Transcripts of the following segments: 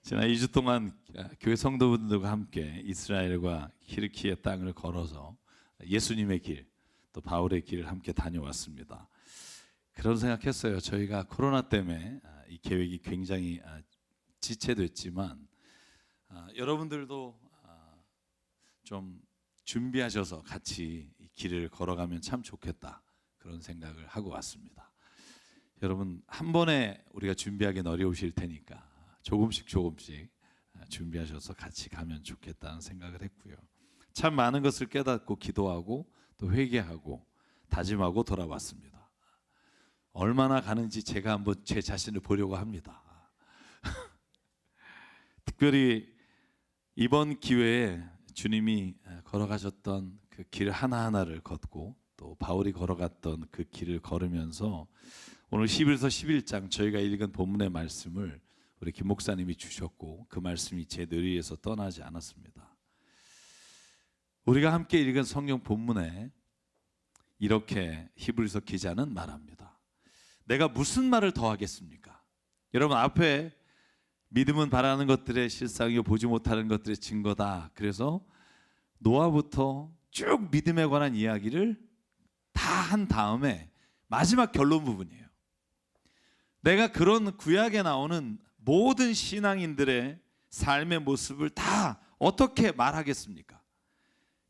지난 2주 동안 교회 성도분들과 함께 이스라엘과 키르키의 땅을 걸어서 예수님의 길, 또 바울의 길을 함께 다녀왔습니다. 그런 생각했어요. 저희가 코로나 때문에 이 계획이 굉장히 지체됐지만 여러분들도 좀 준비하셔서 같이 이 길을 걸어가면 참 좋겠다, 그런 생각을 하고 왔습니다. 여러분, 한 번에 우리가 준비하기는 어려우실 테니까 조금씩 준비하셔서 같이 가면 좋겠다는 생각을 했고요. 참 많은 것을 깨닫고 기도하고 또 회개하고 다짐하고 돌아왔습니다. 얼마나 가는지 제가 한번 제 자신을 보려고 합니다. 특별히 이번 기회에 주님이 걸어가셨던 그 길 하나하나를 걷고 또 바울이 걸어갔던 그 길을 걸으면서 오늘 11서 11장 저희가 읽은 본문의 말씀을 우리 김 목사님이 주셨고, 그 말씀이 제 뇌리에서 떠나지 않았습니다. 우리가 함께 읽은 성경 본문에 이렇게 히브리서 기자는 말합니다. 내가 무슨 말을 더 하겠습니까? 여러분, 앞에 믿음은 바라는 것들의 실상이요 보지 못하는 것들의 증거다. 그래서 노아부터 쭉 믿음에 관한 이야기를 다 한 다음에 마지막 결론 부분이에요. 내가 그런 구약에 나오는 모든 신앙인들의 삶의 모습을 다 어떻게 말하겠습니까?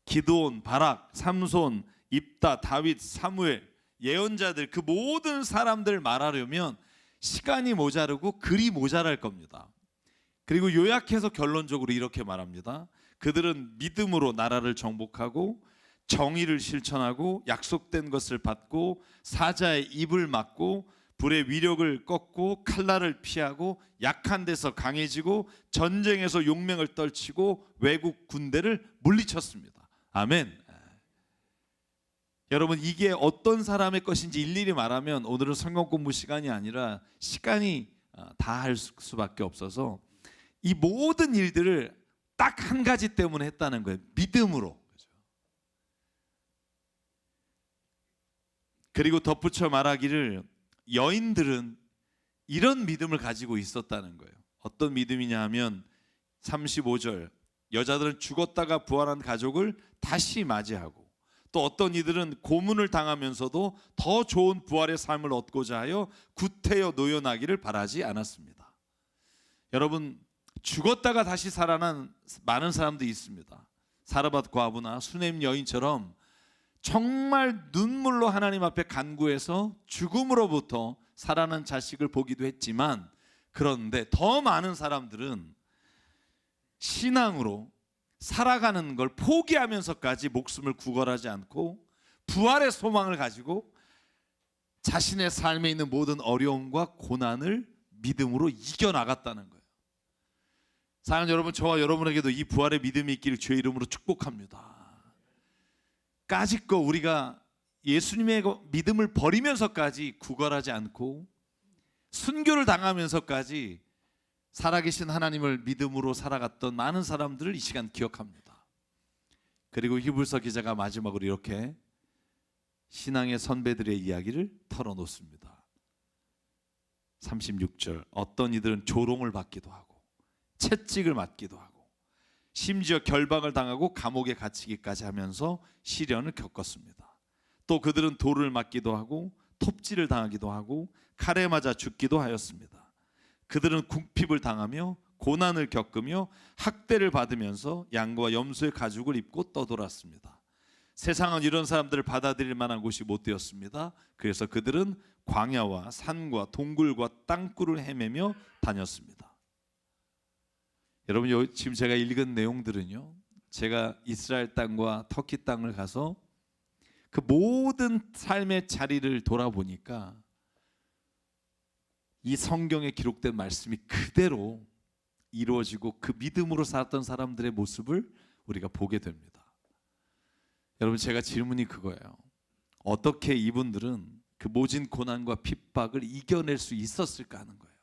기드온, 바락, 삼손, 입다, 다윗, 사무엘, 예언자들, 그 모든 사람들 말하려면 시간이 모자르고 글이 모자랄 겁니다. 그리고 요약해서 결론적으로 이렇게 말합니다. 그들은 믿음으로 나라를 정복하고 정의를 실천하고 약속된 것을 받고 사자의 입을 막고 불의 위력을 꺾고 칼날을 피하고 약한 데서 강해지고 전쟁에서 용맹을 떨치고 외국 군대를 물리쳤습니다. 아멘. 여러분, 이게 어떤 사람의 것인지 일일이 말하면 오늘은 성경 공부 시간이 아니라 시간이 다 할 수밖에 없어서 이 모든 일들을 딱 한 가지 때문에 했다는 거예요. 믿음으로. 그리고 덧붙여 말하기를 여인들은 이런 믿음을 가지고 있었다는 거예요. 어떤 믿음이냐 하면 35절, 여자들은 죽었다가 부활한 가족을 다시 맞이하고, 또 어떤 이들은 고문을 당하면서도 더 좋은 부활의 삶을 얻고자 하여 구태여 노연하기를 바라지 않았습니다. 여러분, 죽었다가 다시 살아난 많은 사람들이 있습니다. 사르밧 과부나 수넴 여인처럼 정말 눈물로 하나님 앞에 간구해서 죽음으로부터 살아난 자식을 보기도 했지만, 그런데 더 많은 사람들은 신앙으로 살아가는 걸 포기하면서까지 목숨을 구걸하지 않고 부활의 소망을 가지고 자신의 삶에 있는 모든 어려움과 고난을 믿음으로 이겨나갔다는 거예요. 사랑하는 여러분, 저와 여러분에게도 이 부활의 믿음이 있기를 주의 이름으로 축복합니다. 까짓거 우리가 예수님의 믿음을 버리면서까지 구걸하지 않고 순교를 당하면서까지 살아계신 하나님을 믿음으로 살아갔던 많은 사람들을 이 시간 기억합니다. 그리고 히브리서 기자가 마지막으로 이렇게 신앙의 선배들의 이야기를 털어놓습니다. 36절, 어떤 이들은 조롱을 받기도 하고 채찍을 맞기도 하고 심지어 결박을 당하고 감옥에 갇히기까지 하면서 시련을 겪었습니다. 또 그들은 돌을 맞기도 하고 톱질을 당하기도 하고 칼에 맞아 죽기도 하였습니다. 그들은 궁핍을 당하며 고난을 겪으며 학대를 받으면서 양과 염소의 가죽을 입고 떠돌았습니다. 세상은 이런 사람들을 받아들일 만한 곳이 못 되었습니다. 그래서 그들은 광야와 산과 동굴과 땅굴을 헤매며 다녔습니다. 여러분, 지금 제가 읽은 내용들은요, 제가 이스라엘 땅과 터키 땅을 가서 그 모든 삶의 자리를 돌아보니까 이 성경에 기록된 말씀이 그대로 이루어지고 그 믿음으로 살았던 사람들의 모습을 우리가 보게 됩니다. 여러분, 제가 질문이 그거예요. 어떻게 이분들은 그 모진 고난과 핍박을 이겨낼 수 있었을까 하는 거예요.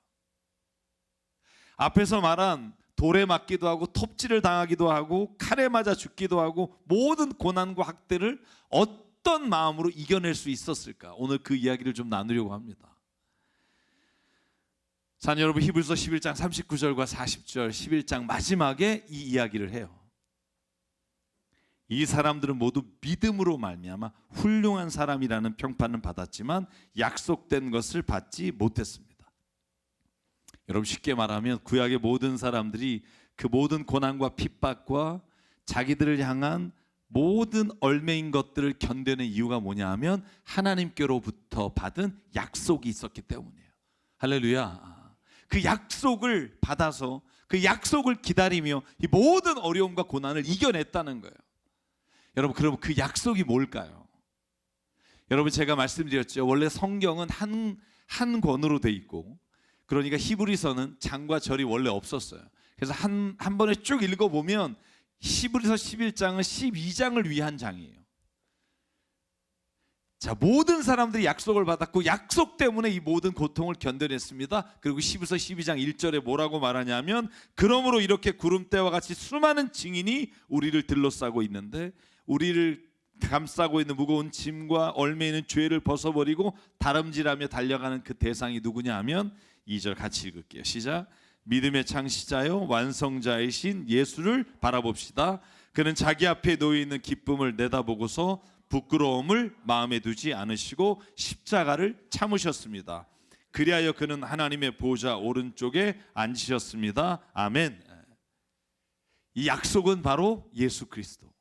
앞에서 말한 돌에 맞기도 하고 톱질을 당하기도 하고 칼에 맞아 죽기도 하고 모든 고난과 학대를 어떤 마음으로 이겨낼 수 있었을까? 오늘 그 이야기를 좀 나누려고 합니다. 사랑하는 여러분, 히브리서 11장 39절과 40절, 11장 마지막에 이 이야기를 해요. 이 사람들은 모두 믿음으로 말미암아 훌륭한 사람이라는 평판은 받았지만 약속된 것을 받지 못했습니다. 여러분, 쉽게 말하면 구약의 모든 사람들이 그 모든 고난과 핍박과 자기들을 향한 모든 얼매인 것들을 견뎌낸 이유가 뭐냐 하면 하나님께로부터 받은 약속이 있었기 때문이에요. 할렐루야. 그 약속을 받아서 그 약속을 기다리며 이 모든 어려움과 고난을 이겨냈다는 거예요. 여러분, 그럼 그 약속이 뭘까요? 여러분, 제가 말씀드렸죠. 원래 성경은 한 권으로 돼 있고, 그러니까 히브리서는 장과 절이 원래 없었어요. 그래서 한 번에 쭉 읽어보면 히브리서 11장은 12장을 위한 장이에요. 자, 모든 사람들이 약속을 받았고 약속 때문에 이 모든 고통을 견뎌냈습니다. 그리고 히브리서 12장 1절에 뭐라고 말하냐면, 그러므로 이렇게 구름대와 같이 수많은 증인이 우리를 들러싸고 있는데 우리를 감싸고 있는 무거운 짐과 얽매 있는 죄를 벗어버리고 다름질하며 달려가는 그 대상이 누구냐 하면 2절 같이 읽을게요. 시작. 믿음의 창시자요 완성자이신 예수를 바라봅시다. 그는 자기 앞에 놓여 있는 기쁨을 내다보고서 부끄러움을 마음에 두지 않으시고 십자가를 참으셨습니다. 그리하여 그는 하나님의 보좌 오른쪽에 앉으셨습니다. 아멘. 이 약속은 바로 예수 그리스도,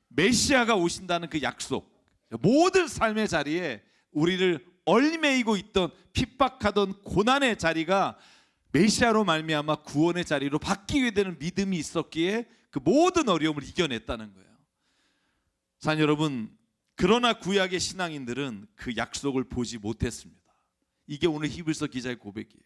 메시아가 오신다는 그 약속. 모든 삶의 자리에 우리를 얽매이고 있던 핍박하던 고난의 자리가 메시아로 말미암아 구원의 자리로 바뀌게 되는 믿음이 있었기에 그 모든 어려움을 이겨냈다는 거예요. 사랑하는 여러분, 그러나 구약의 신앙인들은 그 약속을 보지 못했습니다. 이게 오늘 히브리서 기자의 고백이에요.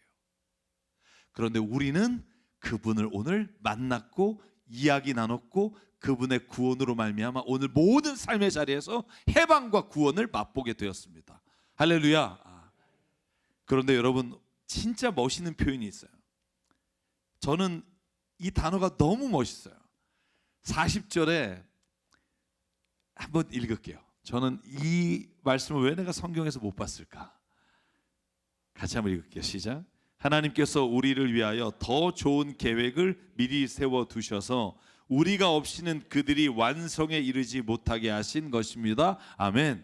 그런데 우리는 그분을 오늘 만났고 이야기 나눴고 그분의 구원으로 말미암아 오늘 모든 삶의 자리에서 해방과 구원을 맛보게 되었습니다. 할렐루야. 그런데 여러분, 진짜 멋있는 표현이 있어요. 저는 이 단어가 너무 멋있어요. 40절에 한번 읽을게요. 저는 이 말씀을 왜 내가 성경에서 못 봤을까? 같이 한번 읽을게요. 시작. 하나님께서 우리를 위하여 더 좋은 계획을 미리 세워두셔서 우리가 없이는 그들이 완성에 이르지 못하게 하신 것입니다. 아멘.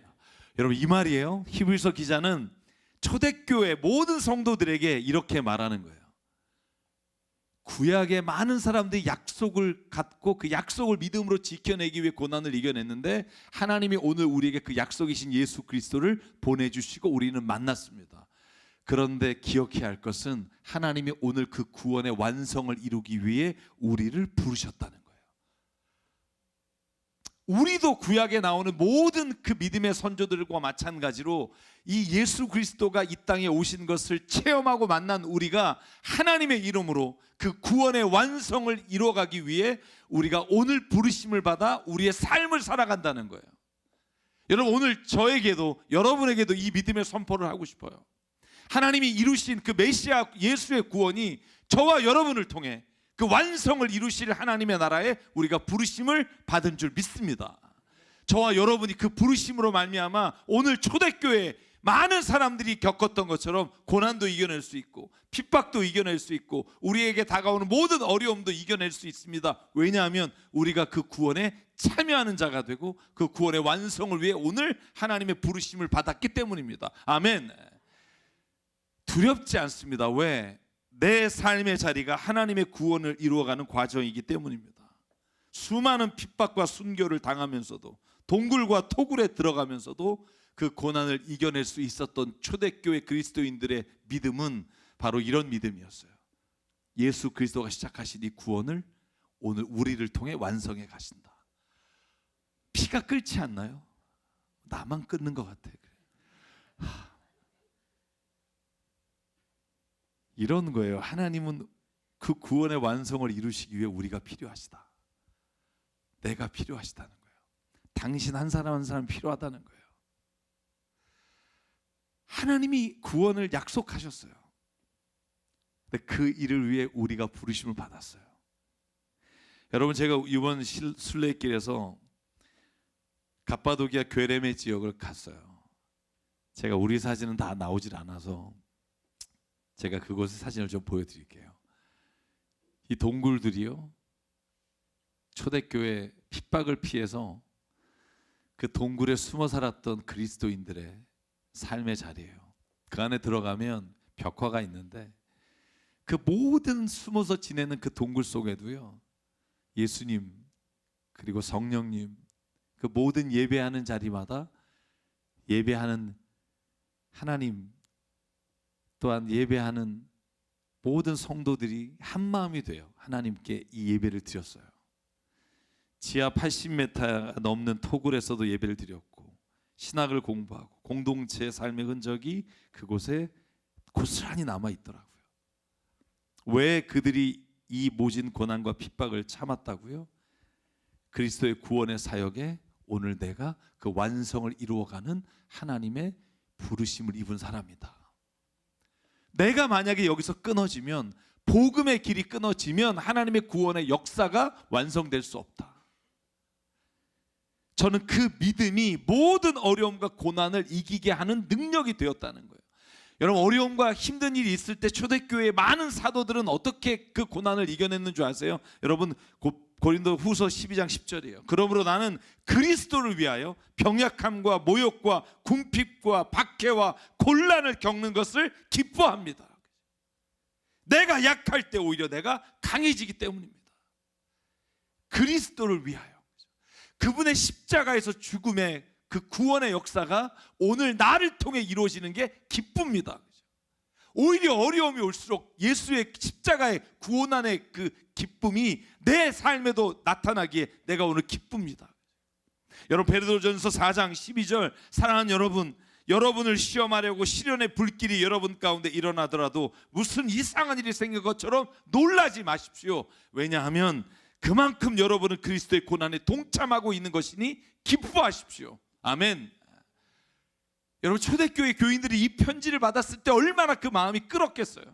여러분, 이 말이에요. 히브리서 기자는 초대교회 모든 성도들에게 이렇게 말하는 거예요. 구약의 많은 사람들이 약속을 갖고 그 약속을 믿음으로 지켜내기 위해 고난을 이겨냈는데 하나님이 오늘 우리에게 그 약속이신 예수 그리스도를 보내주시고 우리는 만났습니다. 그런데 기억해야 할 것은 하나님이 오늘 그 구원의 완성을 이루기 위해 우리를 부르셨다는 거예요. 우리도 구약에 나오는 모든 그 믿음의 선조들과 마찬가지로 이 예수 그리스도가 이 땅에 오신 것을 체험하고 만난 우리가 하나님의 이름으로 그 구원의 완성을 이루어가기 위해 우리가 오늘 부르심을 받아 우리의 삶을 살아간다는 거예요. 여러분, 오늘 저에게도 여러분에게도 이 믿음의 선포를 하고 싶어요. 하나님이 이루신 그 메시아 예수의 구원이 저와 여러분을 통해 그 완성을 이루실 하나님의 나라에 우리가 부르심을 받은 줄 믿습니다. 저와 여러분이 그 부르심으로 말미암아 오늘 초대교회 많은 사람들이 겪었던 것처럼 고난도 이겨낼 수 있고 핍박도 이겨낼 수 있고 우리에게 다가오는 모든 어려움도 이겨낼 수 있습니다. 왜냐하면 우리가 그 구원에 참여하는 자가 되고 그 구원의 완성을 위해 오늘 하나님의 부르심을 받았기 때문입니다. 아멘. 두렵지 않습니다. 왜? 내 삶의 자리가 하나님의 구원을 이루어가는 과정이기 때문입니다. 수많은 핍박과 순교를 당하면서도 동굴과 토굴에 들어가면서도 그 고난을 이겨낼 수 있었던 초대교회 그리스도인들의 믿음은 바로 이런 믿음이었어요. 예수 그리스도가 시작하신 이 구원을 오늘 우리를 통해 완성해 가신다. 피가 끓지 않나요? 나만 끓는 것 같아. 이런 거예요. 하나님은 그 구원의 완성을 이루시기 위해 우리가 필요하시다. 내가 필요하시다는 거예요. 당신 한 사람 한 사람 필요하다는 거예요. 하나님이 구원을 약속하셨어요. 근데 그 일을 위해 우리가 부르심을 받았어요. 여러분, 제가 이번 순례길에서 갑바도기아 괴레메 지역을 갔어요. 제가 우리 사진은 다 나오질 않아서 제가 그곳의 사진을 좀 보여드릴게요. 이 동굴들이요, 초대교회 핍박을 피해서 그 동굴에 숨어 살았던 그리스도인들의 삶의 자리예요. 그 안에 들어가면 벽화가 있는데 그 모든 숨어서 지내는 그 동굴 속에도요, 예수님 그리고 성령님, 그 모든 예배하는 자리마다 예배하는 하나님, 또한 예배하는 모든 성도들이 한 마음이 돼요. 하나님께 이 예배를 드렸어요. 지하 80m 넘는 토굴에서도 예배를 드렸고, 신학을 공부하고 공동체의 삶의 흔적이 그곳에 고스란히 남아 있더라고요. 왜 그들이 이 모진 고난과 핍박을 참았다고요? 그리스도의 구원의 사역에 오늘 내가 그 완성을 이루어가는 하나님의 부르심을 입은 사람이다. 내가 만약에 여기서 끊어지면, 복음의 길이 끊어지면 하나님의 구원의 역사가 완성될 수 없다. 저는 그 믿음이 모든 어려움과 고난을 이기게 하는 능력이 되었다는 거예요. 여러분, 어려움과 힘든 일이 있을 때 초대교회의 많은 사도들은 어떻게 그 고난을 이겨냈는 줄 아세요? 여러분, 고린도 후서 12장 10절이에요. 그러므로 나는 그리스도를 위하여 병약함과 모욕과 궁핍과 박해와 곤란을 겪는 것을 기뻐합니다. 내가 약할 때 오히려 내가 강해지기 때문입니다. 그리스도를 위하여, 그분의 십자가에서 죽음의 그 구원의 역사가 오늘 나를 통해 이루어지는 게 기쁩니다. 오히려 어려움이 올수록 예수의 십자가의 구원안의 그 기쁨이 내 삶에도 나타나기에 내가 오늘 기쁩니다. 여러분, 베드로전서 4장 12절, 사랑하는 여러분, 여러분을 시험하려고 시련의 불길이 여러분 가운데 일어나더라도 무슨 이상한 일이 생긴 것처럼 놀라지 마십시오. 왜냐하면 그만큼 여러분은 그리스도의 고난에 동참하고 있는 것이니 기뻐하십시오. 아멘. 여러분, 초대교회 교인들이 이 편지를 받았을 때 얼마나 그 마음이 끓었겠어요.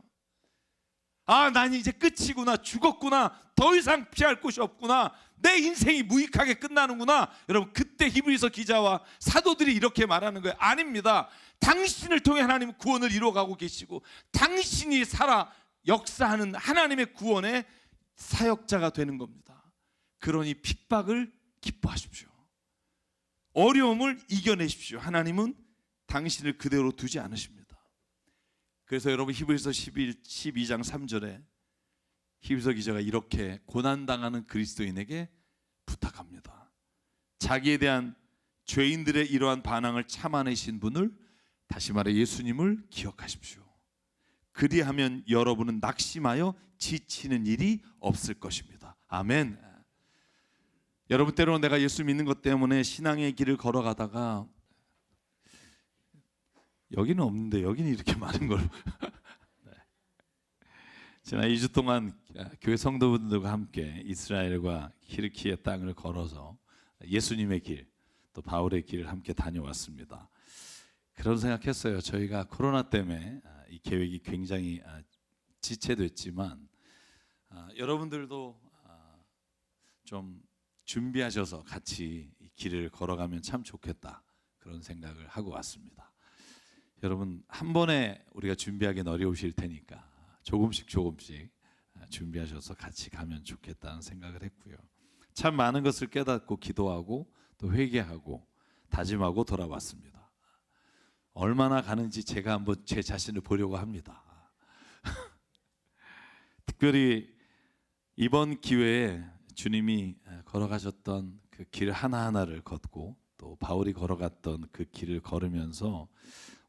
아, 난 이제 끝이구나, 죽었구나, 더 이상 피할 곳이 없구나, 내 인생이 무익하게 끝나는구나. 여러분, 그때 히브리서 기자와 사도들이 이렇게 말하는 거예요. 아닙니다. 당신을 통해 하나님 구원을 이루어가고 계시고, 당신이 살아 역사하는 하나님의 구원의 사역자가 되는 겁니다. 그러니 핍박을 기뻐하십시오. 어려움을 이겨내십시오. 하나님은 당신을 그대로 두지 않으십니다. 그래서 여러분, 히브리서 12장 3절에 히브리서 기자가 이렇게 고난당하는 그리스도인에게 부탁합니다. 자기에 대한 죄인들의 이러한 반항을 참아내신 분을, 다시 말해 예수님을 기억하십시오. 그리하면 여러분은 낙심하여 지치는 일이 없을 것입니다. 아멘. 여러분, 때로는 내가 예수 믿는 것 때문에 신앙의 길을 걸어가다가, 여기는 없는데 여기는 이렇게 많은 걸 네. 지난 2주 동안 교회 성도분들과 함께 이스라엘과 키르키의 땅을 걸어서 예수님의 길, 또 바울의 길을 함께 다녀왔습니다. 그런 생각했어요. 저희가 코로나 때문에 이 계획이 굉장히 지체됐지만 여러분들도 좀 준비하셔서 같이 이 길을 걸어가면 참 좋겠다, 그런 생각을 하고 왔습니다. 여러분, 한 번에 우리가 준비하기는 어려우실 테니까 조금씩 준비하셔서 같이 가면 좋겠다는 생각을 했고요. 참 많은 것을 깨닫고 기도하고 또 회개하고 다짐하고 돌아왔습니다. 얼마나 가는지 제가 한번 제 자신을 보려고 합니다. 특별히 이번 기회에 주님이 걸어가셨던 그 길 하나하나를 걷고 또 바울이 걸어갔던 그 길을 걸으면서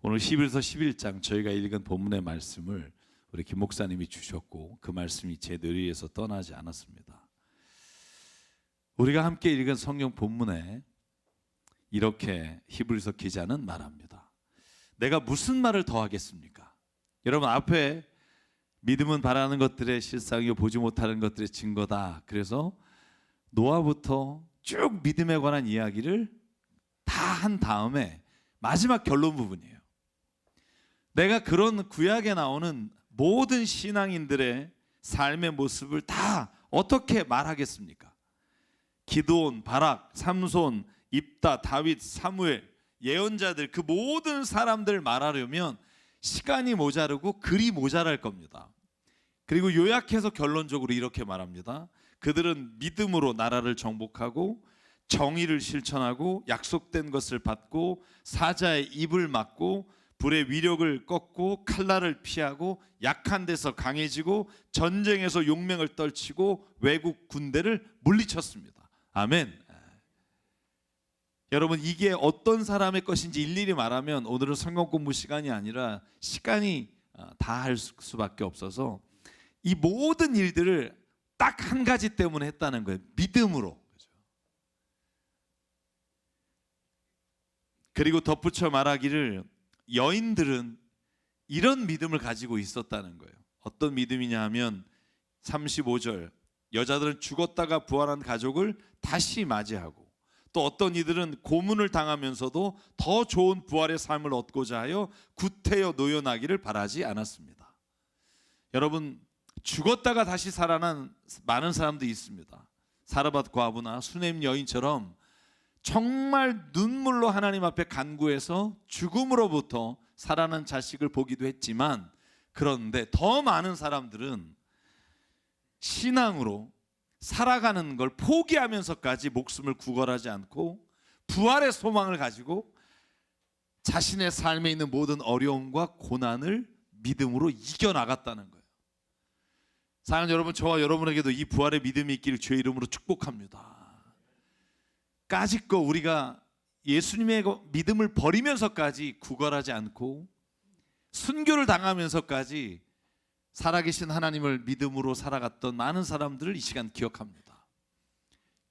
오늘 11서 11장 저희가 읽은 본문의 말씀을 우리 김 목사님이 주셨고, 그 말씀이 제 뇌리에서 떠나지 않았습니다. 우리가 함께 읽은 성경 본문에 이렇게 히브리서 기자는 말합니다. 내가 무슨 말을 더 하겠습니까? 여러분, 앞에 믿음은 바라는 것들의 실상이요 보지 못하는 것들의 증거다. 그래서 노아부터 쭉 믿음에 관한 이야기를 다 한 다음에 마지막 결론 부분이에요. 내가 그런 구약에 나오는 모든 신앙인들의 삶의 모습을 다 어떻게 말하겠습니까? 기드온, 바락, 삼손, 입다, 다윗, 사무엘, 예언자들, 그 모든 사람들 말하려면 시간이 모자르고 글이 모자랄 겁니다. 그리고 요약해서 결론적으로 이렇게 말합니다. 그들은 믿음으로 나라를 정복하고 정의를 실천하고 약속된 것을 받고 사자의 입을 막고 불의 위력을 꺾고 칼날을 피하고 약한 데서 강해지고 전쟁에서 용맹을 떨치고 외국 군대를 물리쳤습니다. 아멘. 여러분, 이게 어떤 사람의 것인지 일일이 말하면 오늘은 성경 공부 시간이 아니라 시간이 다 할 수밖에 없어서 이 모든 일들을 딱 한 가지 때문에 했다는 거예요. 믿음으로. 그리고 덧붙여 말하기를 여인들은 이런 믿음을 가지고 있었다는 거예요. 어떤 믿음이냐 하면 35절, 여자들은 죽었다가 부활한 가족을 다시 맞이하고, 또 어떤 이들은 고문을 당하면서도 더 좋은 부활의 삶을 얻고자 하여 구태여 노여나기를 바라지 않았습니다. 여러분, 죽었다가 다시 살아난 많은 사람들이 있습니다. 사르밧 과부나 수넴 여인처럼 정말 눈물로 하나님 앞에 간구해서 죽음으로부터 살아난 자식을 보기도 했지만, 그런데 더 많은 사람들은 신앙으로 살아가는 걸 포기하면서까지 목숨을 구걸하지 않고 부활의 소망을 가지고 자신의 삶에 있는 모든 어려움과 고난을 믿음으로 이겨나갔다는 거예요. 사랑하는 여러분, 저와 여러분에게도 이 부활의 믿음이 있기를 주의 이름으로 축복합니다. 까짓거 우리가 예수님의 믿음을 버리면서까지 구걸하지 않고 순교를 당하면서까지 살아계신 하나님을 믿음으로 살아갔던 많은 사람들을 이 시간 기억합니다.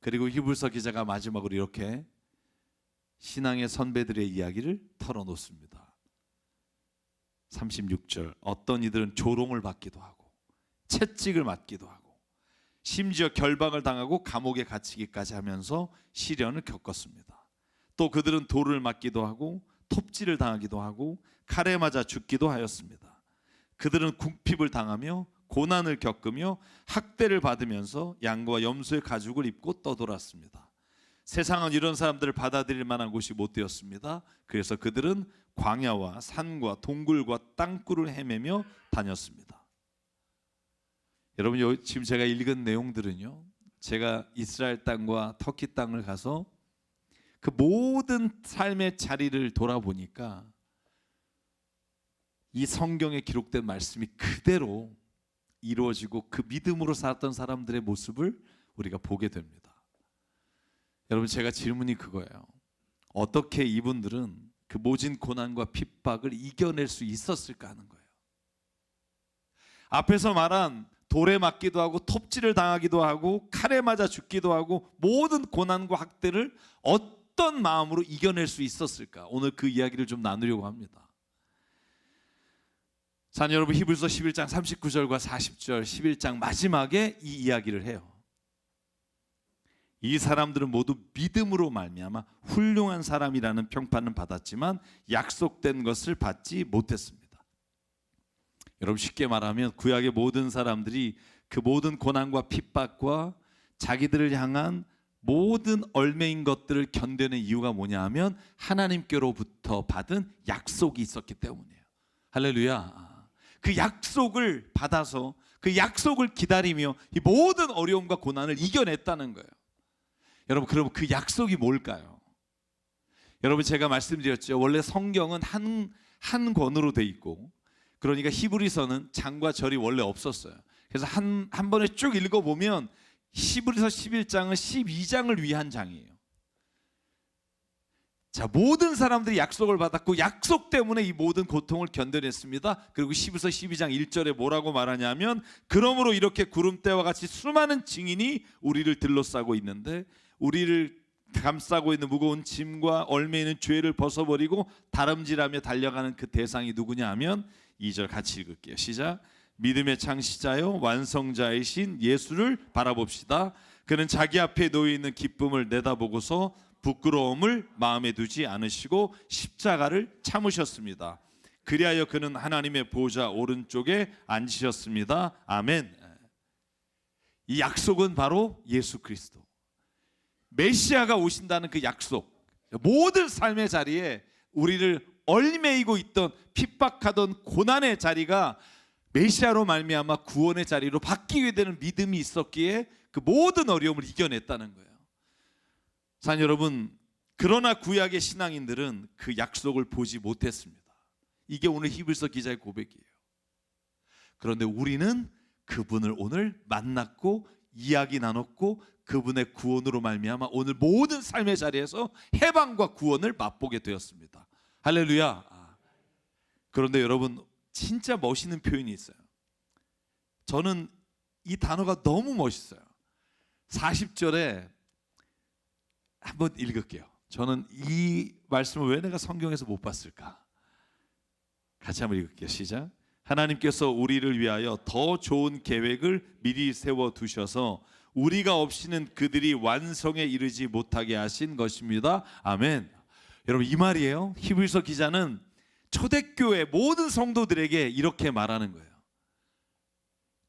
그리고 히브리서 기자가 마지막으로 이렇게 신앙의 선배들의 이야기를 털어놓습니다. 36절, 어떤 이들은 조롱을 받기도 하고 채찍을 맞기도 하고 심지어 결박을 당하고 감옥에 갇히기까지 하면서 시련을 겪었습니다. 또 그들은 돌을 맞기도 하고 톱질을 당하기도 하고 칼에 맞아 죽기도 하였습니다. 그들은 궁핍을 당하며 고난을 겪으며 학대를 받으면서 양과 염소의 가죽을 입고 떠돌았습니다. 세상은 이런 사람들을 받아들일 만한 곳이 못 되었습니다. 그래서 그들은 광야와 산과 동굴과 땅굴을 헤매며 다녔습니다. 여러분, 지금 제가 읽은 내용들은요, 제가 이스라엘 땅과 터키 땅을 가서 그 모든 삶의 자리를 돌아보니까 이 성경에 기록된 말씀이 그대로 이루어지고 그 믿음으로 살았던 사람들의 모습을 우리가 보게 됩니다. 여러분, 제가 질문이 그거예요. 어떻게 이분들은 그 모진 고난과 핍박을 이겨낼 수 있었을까 하는 거예요. 앞에서 말한 돌에 맞기도 하고 톱질을 당하기도 하고 칼에 맞아 죽기도 하고 모든 고난과 학대를 어떤 마음으로 이겨낼 수 있었을까? 오늘 그 이야기를 좀 나누려고 합니다. 자, 여러분, 히브리서 11장 39절과 40절 11장 마지막에 이 이야기를 해요. 이 사람들은 모두 믿음으로 말미암아 훌륭한 사람이라는 평판은 받았지만 약속된 것을 받지 못했습니다. 여러분, 쉽게 말하면 구약의 모든 사람들이 그 모든 고난과 핍박과 자기들을 향한 모든 얽매인 것들을 견뎌낸 이유가 뭐냐 하면 하나님께로부터 받은 약속이 있었기 때문이에요. 할렐루야. 그 약속을 받아서 그 약속을 기다리며 이 모든 어려움과 고난을 이겨냈다는 거예요. 여러분, 그럼 그 약속이 뭘까요? 여러분, 제가 말씀드렸죠. 원래 성경은 한 권으로 돼 있고, 그러니까 히브리서는 장과 절이 원래 없었어요. 그래서 한 번에 쭉 읽어보면 히브리서 11장은 12장을 위한 장이에요. 자, 모든 사람들이 약속을 받았고 약속 때문에 이 모든 고통을 견뎌냈습니다. 그리고 히브리서 12장 1절에 뭐라고 말하냐면, 그러므로 이렇게 구름대와 같이 수많은 증인이 우리를 들러싸고 있는데 우리를 감싸고 있는 무거운 짐과 얽매이는 죄를 벗어버리고 다름질하며 달려가는 그 대상이 누구냐 하면, 2절 같이 읽을게요. 시작. 믿음의 창시자요 완성자이신 예수를 바라봅시다. 그는 자기 앞에 놓여 있는 기쁨을 내다보고서 부끄러움을 마음에 두지 않으시고 십자가를 참으셨습니다. 그리하여 그는 하나님의 보좌 오른쪽에 앉으셨습니다. 아멘. 이 약속은 바로 예수 그리스도, 메시아가 오신다는 그 약속, 모든 삶의 자리에 우리를 얼매이고 있던 핍박하던 고난의 자리가 메시아로 말미암아 구원의 자리로 바뀌게 되는 믿음이 있었기에 그 모든 어려움을 이겨냈다는 거예요. 사랑하는 여러분, 그러나 구약의 신앙인들은 그 약속을 보지 못했습니다. 이게 오늘 히브리서 기자의 고백이에요. 그런데 우리는 그분을 오늘 만났고 이야기 나눴고 그분의 구원으로 말미암아 오늘 모든 삶의 자리에서 해방과 구원을 맛보게 되었습니다. 할렐루야. 그런데 여러분, 진짜 멋있는 표현이 있어요. 저는 이 단어가 너무 멋있어요. 40절에 한번 읽을게요. 저는 이 말씀을 왜 내가 성경에서 못 봤을까? 같이 한번 읽을게요. 시작. 하나님께서 우리를 위하여 더 좋은 계획을 미리 세워두셔서 우리가 없이는 그들이 완성에 이르지 못하게 하신 것입니다. 아멘. 여러분, 이 말이에요. 히브리서 기자는 초대교회 모든 성도들에게 이렇게 말하는 거예요.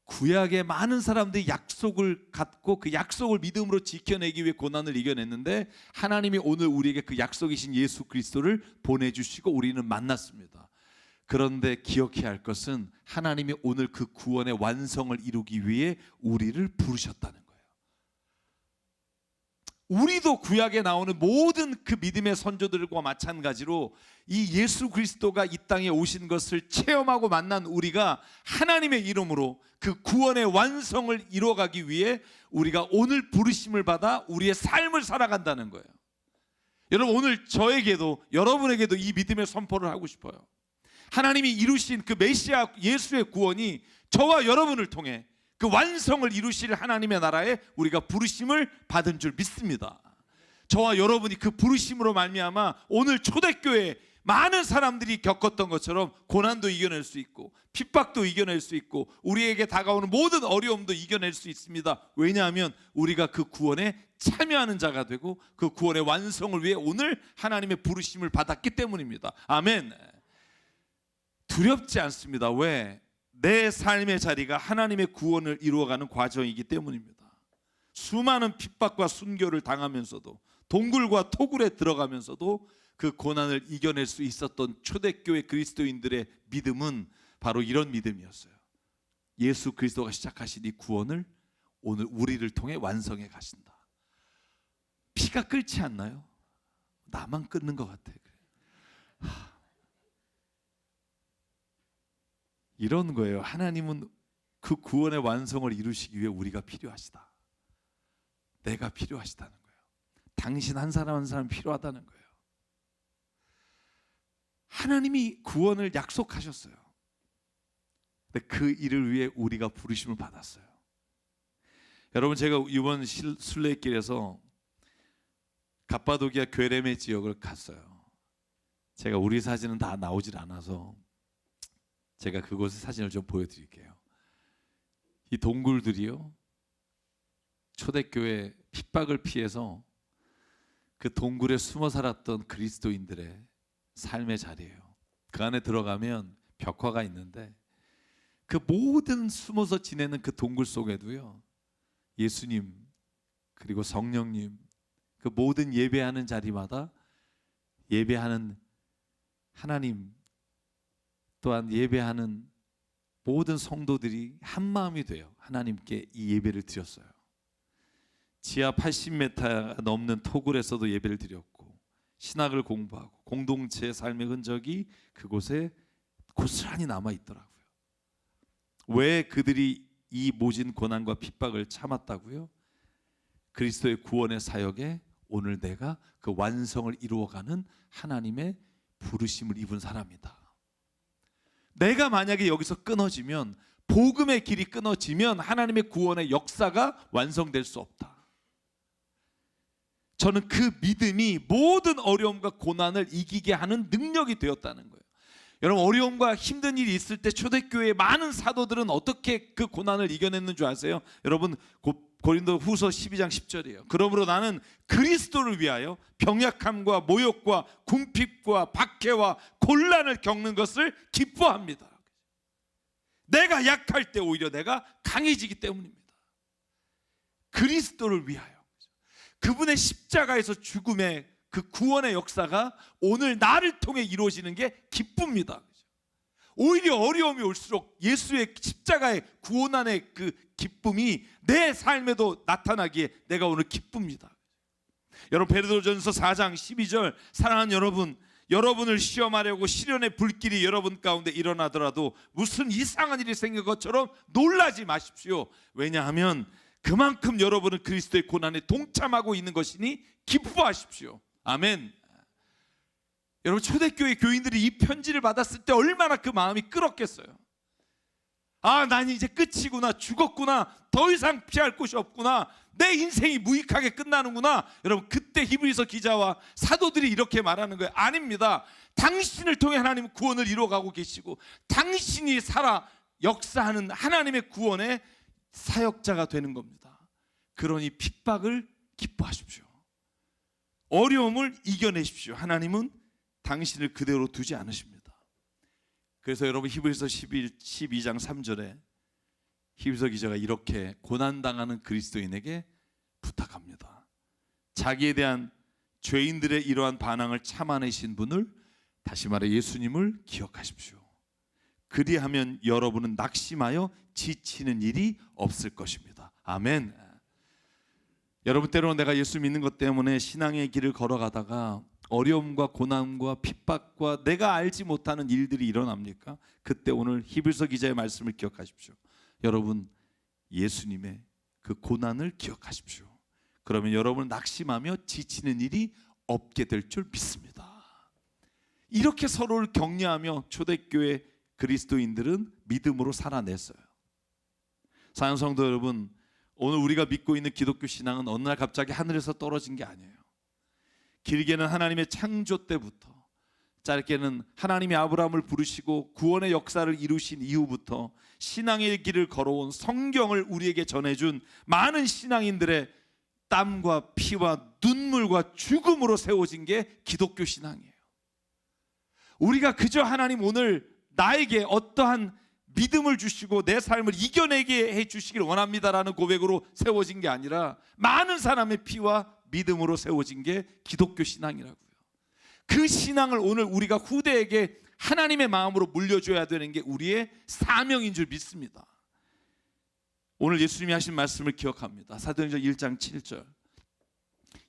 구약의 많은 사람들이 약속을 갖고 그 약속을 믿음으로 지켜내기 위해 고난을 이겨냈는데 하나님이 오늘 우리에게 그 약속이신 예수 그리스도를 보내주시고 우리는 만났습니다. 그런데 기억해야 할 것은 하나님이 오늘 그 구원의 완성을 이루기 위해 우리를 부르셨다는 거예요. 우리도 구약에 나오는 모든 그 믿음의 선조들과 마찬가지로 이 예수 그리스도가 이 땅에 오신 것을 체험하고 만난 우리가 하나님의 이름으로 그 구원의 완성을 이루어가기 위해 우리가 오늘 부르심을 받아 우리의 삶을 살아간다는 거예요. 여러분, 오늘 저에게도 여러분에게도 이 믿음의 선포를 하고 싶어요. 하나님이 이루신 그 메시아 예수의 구원이 저와 여러분을 통해 그 완성을 이루실 하나님의 나라에 우리가 부르심을 받은 줄 믿습니다. 저와 여러분이 그 부르심으로 말미암아 오늘 초대교회 많은 사람들이 겪었던 것처럼 고난도 이겨낼 수 있고 핍박도 이겨낼 수 있고 우리에게 다가오는 모든 어려움도 이겨낼 수 있습니다. 왜냐하면 우리가 그 구원에 참여하는 자가 되고 그 구원의 완성을 위해 오늘 하나님의 부르심을 받았기 때문입니다. 아멘. 두렵지 않습니다. 왜? 내 삶의 자리가 하나님의 구원을 이루어가는 과정이기 때문입니다. 수많은 핍박과 순교를 당하면서도 동굴과 토굴에 들어가면서도 그 고난을 이겨낼 수 있었던 초대교회 그리스도인들의 믿음은 바로 이런 믿음이었어요. 예수 그리스도가 시작하신 이 구원을 오늘 우리를 통해 완성해 가신다. 피가 끓지 않나요? 나만 끓는 것 같아. 이런 거예요. 하나님은 그 구원의 완성을 이루시기 위해 우리가 필요하시다. 내가 필요하시다는 거예요. 당신 한 사람 한 사람 필요하다는 거예요. 하나님이 구원을 약속하셨어요. 근데 그 일을 위해 우리가 부르심을 받았어요. 여러분, 제가 이번 순례길에서 갑바도기아 괴레메 지역을 갔어요. 제가 우리 사진은 다 나오질 않아서 제가 그곳의 사진을 좀 보여드릴게요. 이 동굴들이요, 초대교회 핍박을 피해서 그 동굴에 숨어 살았던 그리스도인들의 삶의 자리예요. 그 안에 들어가면 벽화가 있는데 그 모든 숨어서 지내는 그 동굴 속에도요, 예수님 그리고 성령님, 그 모든 예배하는 자리마다 예배하는 하나님, 또한 예배하는 모든 성도들이 한 마음이 돼요. 하나님께 이 예배를 드렸어요. 지하 80m 넘는 토굴에서도 예배를 드렸고 신학을 공부하고 공동체의 삶의 흔적이 그곳에 고스란히 남아 있더라고요. 왜 그들이 이 모진 고난과 핍박을 참았다고요? 그리스도의 구원의 사역에 오늘 내가 그 완성을 이루어가는 하나님의 부르심을 입은 사람이다. 내가 만약에 여기서 끊어지면, 복음의 길이 끊어지면 하나님의 구원의 역사가 완성될 수 없다. 저는 그 믿음이 모든 어려움과 고난을 이기게 하는 능력이 되었다는 거예요. 여러분, 어려움과 힘든 일이 있을 때 초대교회의 많은 사도들은 어떻게 그 고난을 이겨냈는 줄 아세요? 여러분, 고린도 후서 12장 10절이에요. 그러므로 나는 그리스도를 위하여 병약함과 모욕과 궁핍과 박해와 곤란을 겪는 것을 기뻐합니다. 내가 약할 때 오히려 내가 강해지기 때문입니다. 그리스도를 위하여, 그분의 십자가에서 죽음의 그 구원의 역사가 오늘 나를 통해 이루어지는 게 기쁩니다. 오히려 어려움이 올수록 예수의 십자가의 구원 안의 그 기쁨이 내 삶에도 나타나기에 내가 오늘 기쁩니다. 여러분, 베드로전서 4장 12절, 사랑하는 여러분, 여러분을 시험하려고 시련의 불길이 여러분 가운데 일어나더라도 무슨 이상한 일이 생긴 것처럼 놀라지 마십시오. 왜냐하면 그만큼 여러분은 그리스도의 고난에 동참하고 있는 것이니 기뻐하십시오. 아멘. 여러분, 초대교회 교인들이 이 편지를 받았을 때 얼마나 그 마음이 끓었겠어요. 아, 난 이제 끝이구나, 죽었구나, 더 이상 피할 곳이 없구나, 내 인생이 무익하게 끝나는구나. 여러분, 그때 히브리서 기자와 사도들이 이렇게 말하는 거예요. 아닙니다. 당신을 통해 하나님은 구원을 이루어가고 계시고 당신이 살아 역사하는 하나님의 구원의 사역자가 되는 겁니다. 그러니 핍박을 기뻐하십시오. 어려움을 이겨내십시오. 하나님은 당신을 그대로 두지 않으십니다. 그래서 여러분, 히브리서 12장 3절에 히브리서 기자가 이렇게 고난당하는 그리스도인에게 부탁합니다. 자기에 대한 죄인들의 이러한 반항을 참아내신 분을, 다시 말해 예수님을 기억하십시오. 그리하면 여러분은 낙심하여 지치는 일이 없을 것입니다. 아멘. 여러분, 때로는 내가 예수 믿는 것 때문에 신앙의 길을 걸어가다가 어려움과 고난과 핍박과 내가 알지 못하는 일들이 일어납니까? 그때 오늘 히브리서 기자의 말씀을 기억하십시오. 여러분, 예수님의 그 고난을 기억하십시오. 그러면 여러분은 낙심하며 지치는 일이 없게 될 줄 믿습니다. 이렇게 서로를 격려하며 초대교회 그리스도인들은 믿음으로 살아냈어요. 사랑하는 성도 여러분, 오늘 우리가 믿고 있는 기독교 신앙은 어느 날 갑자기 하늘에서 떨어진 게 아니에요. 길게는 하나님의 창조 때부터, 짧게는 하나님이 아브라함을 부르시고 구원의 역사를 이루신 이후부터 신앙의 길을 걸어온 성경을 우리에게 전해준 많은 신앙인들의 땀과 피와 눈물과 죽음으로 세워진 게 기독교 신앙이에요. 우리가 그저 하나님 오늘 나에게 어떠한 믿음을 주시고 내 삶을 이겨내게 해주시길 원합니다라는 고백으로 세워진 게 아니라 많은 사람의 피와 믿음으로 세워진 게 기독교 신앙이라고요. 그 신앙을 오늘 우리가 후대에게 하나님의 마음으로 물려줘야 되는 게 우리의 사명인 줄 믿습니다. 오늘 예수님이 하신 말씀을 기억합니다. 사도행전 1장 7절,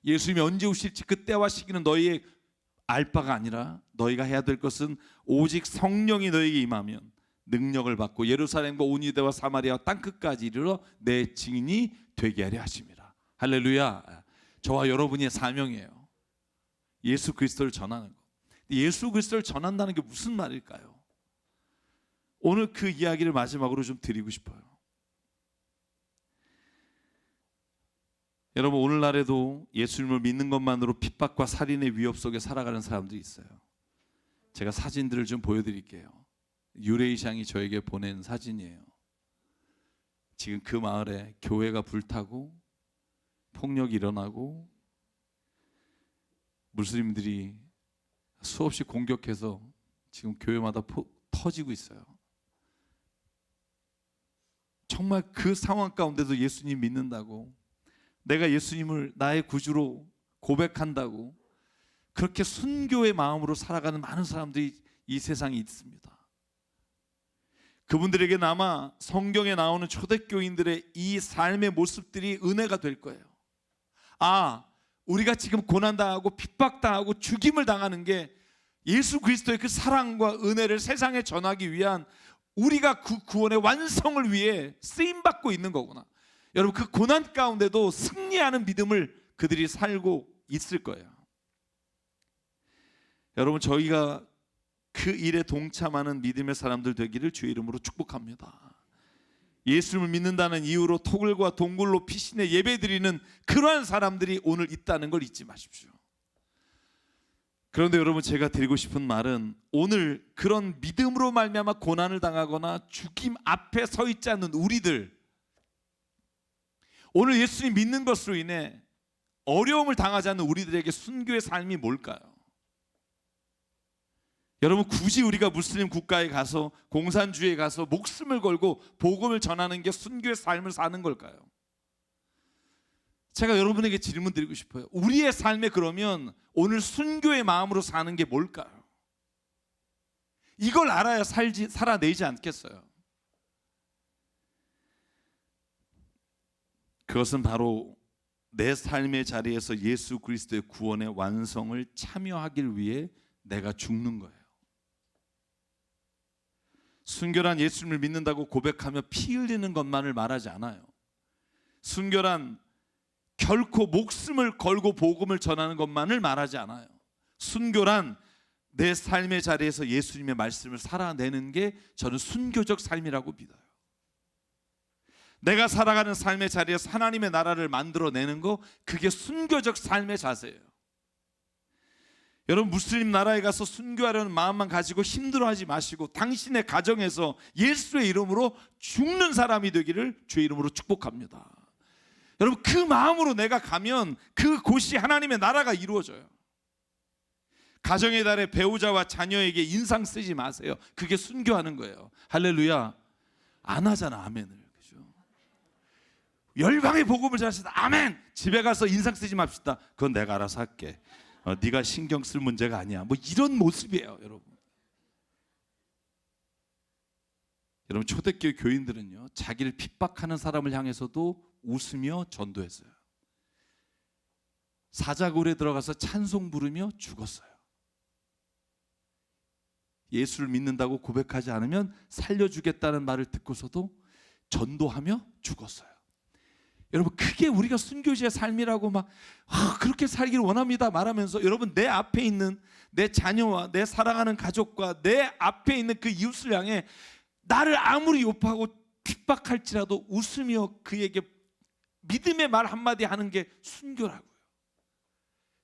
예수님이 언제 오실지 그때와 시기는 너희의 알 바가 아니라 너희가 해야 될 것은 오직 성령이 너희에게 임하면 능력을 받고 예루살렘과 온 유대와 사마리아 땅끝까지 이르러 내 증인이 되게 하려 하심이라. 할렐루야. 저와 여러분의 사명이에요. 예수 그리스도를 전하는 것. 예수 그리스도를 전한다는 게 무슨 말일까요? 오늘 그 이야기를 마지막으로 좀 드리고 싶어요. 여러분, 오늘날에도 예수님을 믿는 것만으로 핍박과 살인의 위협 속에 살아가는 사람들이 있어요. 제가 사진들을 좀 보여드릴게요. 유레이샹이 저에게 보낸 사진이에요. 지금 그 마을에 교회가 불타고 폭력이 일어나고 무슬림들이 수없이 공격해서 지금 교회마다 터지고 있어요. 정말 그 상황 가운데도 예수님 믿는다고, 내가 예수님을 나의 구주로 고백한다고 그렇게 순교의 마음으로 살아가는 많은 사람들이 이 세상에 있습니다. 그분들에게는 아마 성경에 나오는 초대교인들의 이 삶의 모습들이 은혜가 될 거예요. 아, 우리가 지금 고난당하고 핍박당하고 죽임을 당하는 게 예수 그리스도의 그 사랑과 은혜를 세상에 전하기 위한, 우리가 그 구원의 완성을 위해 쓰임받고 있는 거구나. 여러분, 그 고난 가운데도 승리하는 믿음을 그들이 살고 있을 거예요. 여러분, 저희가 그 일에 동참하는 믿음의 사람들 되기를 주의 이름으로 축복합니다. 예수님을 믿는다는 이유로 토굴과 동굴로 피신해 예배드리는 그러한 사람들이 오늘 있다는 걸 잊지 마십시오. 그런데 여러분, 제가 드리고 싶은 말은 오늘 그런 믿음으로 말미암아 고난을 당하거나 죽임 앞에 서 있지 않는 우리들, 오늘 예수님 믿는 것으로 인해 어려움을 당하지 않는 우리들에게 순교의 삶이 뭘까요? 여러분, 굳이 우리가 무슬림 국가에 가서 공산주의에 가서 목숨을 걸고 복음을 전하는 게 순교의 삶을 사는 걸까요? 제가 여러분에게 질문 드리고 싶어요. 우리의 삶에 그러면 오늘 순교의 마음으로 사는 게 뭘까요? 이걸 알아야 살아내지 않겠어요? 그것은 바로 내 삶의 자리에서 예수 그리스도의 구원의 완성을 참여하길 위해 내가 죽는 거예요. 순교란 예수님을 믿는다고 고백하며 피 흘리는 것만을 말하지 않아요. 순교란 결코 목숨을 걸고 복음을 전하는 것만을 말하지 않아요. 순교란 내 삶의 자리에서 예수님의 말씀을 살아내는 게 저는 순교적 삶이라고 믿어요. 내가 살아가는 삶의 자리에서 하나님의 나라를 만들어내는 거, 그게 순교적 삶의 자세예요. 여러분, 무슬림 나라에 가서 순교하려는 마음만 가지고 힘들어하지 마시고 당신의 가정에서 예수의 이름으로 죽는 사람이 되기를 주의 이름으로 축복합니다. 여러분, 그 마음으로 내가 가면 그곳이 하나님의 나라가 이루어져요. 가정의 달에 배우자와 자녀에게 인상 쓰지 마세요. 그게 순교하는 거예요. 할렐루야. 안 하잖아, 아멘을. 그죠? 열방의 복음을 전하시다. 아멘. 집에 가서 인상 쓰지 맙시다. 그건 내가 알아서 할게. 네가 신경 쓸 문제가 아니야. 뭐 이런 모습이에요, 여러분. 여러분, 초대교회 교인들은요, 자기를 핍박하는 사람을 향해서도 웃으며 전도했어요. 사자굴에 들어가서 찬송 부르며 죽었어요. 예수를 믿는다고 고백하지 않으면 살려주겠다는 말을 듣고서도 전도하며 죽었어요. 여러분, 그게 우리가 순교지의 삶이라고 막 그렇게 살기를 원합니다 말하면서, 여러분, 내 앞에 있는 내 자녀와 내 사랑하는 가족과 내 앞에 있는 그 이웃을 향해 나를 아무리 욕하고 핍박할지라도 웃으며 그에게 믿음의 말 한마디 하는 게 순교라고요.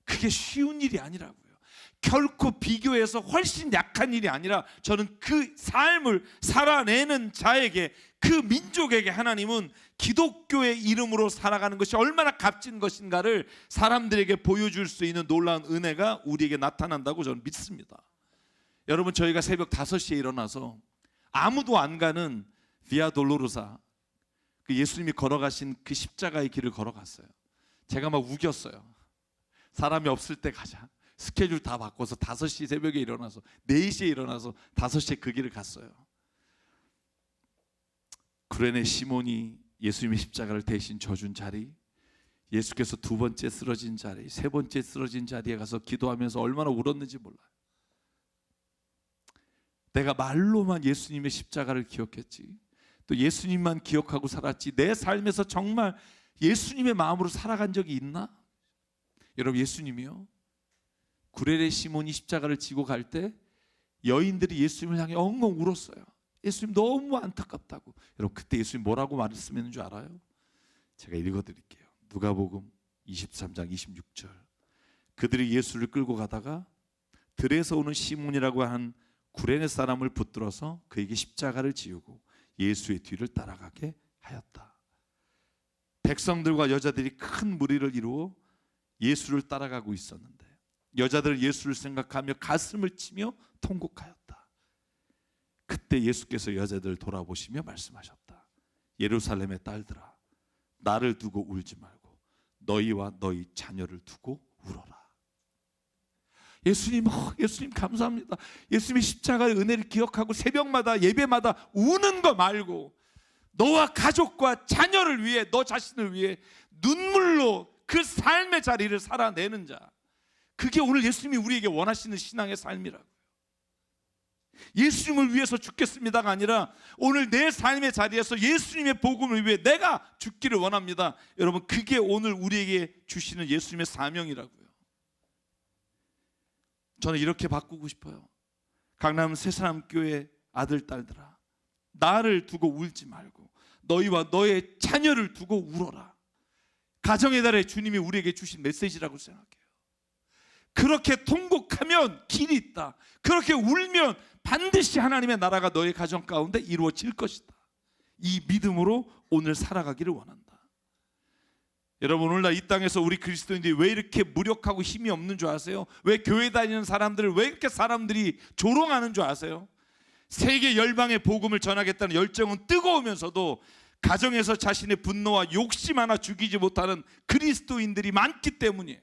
그게 쉬운 일이 아니라고요. 결코 비교해서 훨씬 약한 일이 아니라, 저는 그 삶을 살아내는 자에게, 그 민족에게 하나님은 기독교의 이름으로 살아가는 것이 얼마나 값진 것인가를 사람들에게 보여줄 수 있는 놀라운 은혜가 우리에게 나타난다고 저는 믿습니다. 여러분, 저희가 새벽 5시에 일어나서 아무도 안 가는 비아 돌로로사, 그 예수님이 걸어가신 그 십자가의 길을 걸어갔어요. 제가 막 우겼어요. 사람이 없을 때 가자. 스케줄 다 바꿔서 5시 새벽에 일어나서 4시에 일어나서 5시에 그 길을 갔어요. 구레네 시몬이 예수님의 십자가를 대신 져준 자리, 예수께서 2번째 쓰러진 자리, 3번째 쓰러진 자리에 가서 기도하면서 얼마나 울었는지 몰라요. 내가 말로만 예수님의 십자가를 기억했지, 또 예수님만 기억하고 살았지, 내 삶에서 정말 예수님의 마음으로 살아간 적이 있나? 여러분, 예수님이요, 구레네 시몬이 십자가를 지고 갈 때 여인들이 예수님을 향해 엉엉 울었어요. 예수님 너무 안타깝다고. 여러분, 그때 예수님 뭐라고 말씀했는 줄 알아요? 제가 읽어드릴게요. 누가복음 23장 26절. 그들이 예수를 끌고 가다가 들에서 오는 시몬이라고 한 구레네 사람을 붙들어서 그에게 십자가를 지우고 예수의 뒤를 따라가게 하였다. 백성들과 여자들이 큰 무리를 이루어 예수를 따라가고 있었는데 여자들은 예수를 생각하며 가슴을 치며 통곡하였다. 그때 예수께서 여자들을 돌아보시며 말씀하셨다. 예루살렘의 딸들아, 나를 두고 울지 말고 너희와 너희 자녀를 두고 울어라. 예수님 감사합니다. 예수님의 십자가의 은혜를 기억하고 새벽마다 예배마다 우는 거 말고 너와 가족과 자녀를 위해, 너 자신을 위해 눈물로 그 삶의 자리를 살아내는 자, 그게 오늘 예수님이 우리에게 원하시는 신앙의 삶이라고요. 예수님을 위해서 죽겠습니다가 아니라 오늘 내 삶의 자리에서 예수님의 복음을 위해 내가 죽기를 원합니다. 여러분, 그게 오늘 우리에게 주시는 예수님의 사명이라고요. 저는 이렇게 바꾸고 싶어요. 강남 새사람교회 아들 딸들아, 나를 두고 울지 말고 너희와 너의 자녀를 두고 울어라. 가정의 달에 주님이 우리에게 주신 메시지라고 생각해요. 그렇게 통곡하면 길이 있다. 그렇게 울면 반드시 하나님의 나라가 너의 가정 가운데 이루어질 것이다. 이 믿음으로 오늘 살아가기를 원한다. 여러분, 오늘날 이 땅에서 우리 그리스도인들이 왜 이렇게 무력하고 힘이 없는 줄 아세요? 왜 교회 다니는 사람들을 왜 이렇게 사람들이 조롱하는 줄 아세요? 세계 열방의 복음을 전하겠다는 열정은 뜨거우면서도 가정에서 자신의 분노와 욕심 하나 죽이지 못하는 그리스도인들이 많기 때문이에요.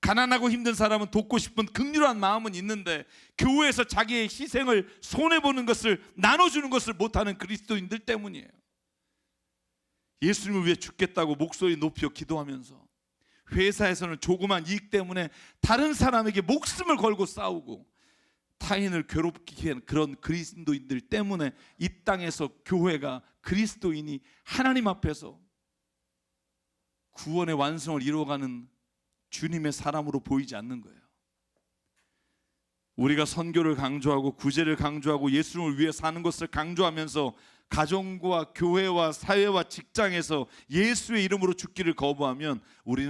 가난하고 힘든 사람은 돕고 싶은 긍휼한 마음은 있는데 교회에서 자기의 희생을 손해보는 것을 나눠주는 것을 못하는 그리스도인들 때문이에요. 예수님을 위해 죽겠다고 목소리 높여 기도하면서 회사에서는 조그만 이익 때문에 다른 사람에게 목숨을 걸고 싸우고 타인을 괴롭게 하는 그런 그리스도인들 때문에 이 땅에서 교회가, 그리스도인이 하나님 앞에서 구원의 완성을 이루어가는 주님의 사람으로 보이지 않는 거예요. 우리가 선교를 강조하고 구제를 강조하고 예수님을 위해 사는 것을 강조하면서 가정과 교회와 사회와 직장에서 예수의 이름으로 죽기를 거부하면 우리는